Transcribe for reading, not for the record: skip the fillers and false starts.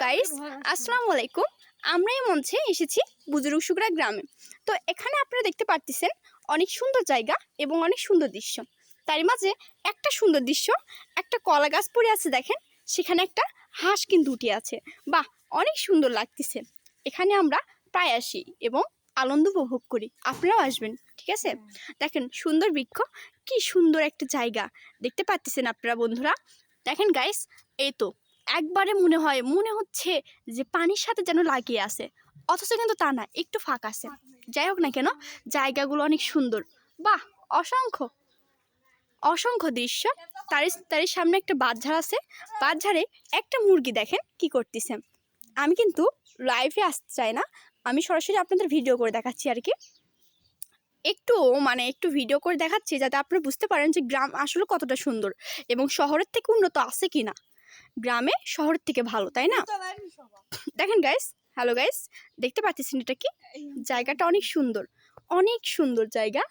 Guys, আসসালামু আলাইকুম। আমরা এই মঞ্চে এসেছি বুজুর্গশুকরা গ্রামে। তো এখানে আপনারা দেখতে পারতেছেন অনেক সুন্দর জায়গা এবং অনেক সুন্দর দৃশ্য। তার মাঝে একটা সুন্দর দৃশ্য, একটা কলা গাছ পড়ে আছে দেখেন, সেখানে একটা হাঁস কিন্তু উঠে আছে। বাহ, অনেক সুন্দর লাগতেছে। এখানে আমরা প্রায় আসি এবং আনন্দ উপভোগ করি। আপনারাও আসবেন, ঠিক আছে? দেখেন সুন্দর বৃক্ষ, কি সুন্দর একটা জায়গা দেখতে পাচ্ছেন আপনারা বন্ধুরা। দেখেন গাইস, এই তো একবারে মনে হচ্ছে যে পানির সাথে যেন লাগিয়ে আছে, অথচ কিন্তু তা না, একটু ফাঁকা আছে। যাই হোক না কেন, জায়গাগুলো অনেক সুন্দর। বাহ, অসংখ্য অসংখ্য দৃশ্য। তারই সামনে একটা বাঁধঝাড় আছে। বাঁধঝাড়ে একটা মুরগি দেখেন কি করতেছে। আমি কিন্তু লাইভে আসতে চাই না, আমি সরাসরি আপনাদের ভিডিও করে দেখাচ্ছি আর কি। একটু ভিডিও করে দেখাচ্ছি যাতে আপনারা বুঝতে পারেন যে গ্রাম আসলে কতটা সুন্দর এবং শহরের থেকে উন্নত আছে কি না। গ্রামে শহরের থেকে ভালো, তাই না? দেখেন গাইস, হ্যালো গাইস, দেখতে পাচ্ছেন এটা কি? জায়গাটা অনেক সুন্দর, অনেক সুন্দর জায়গা।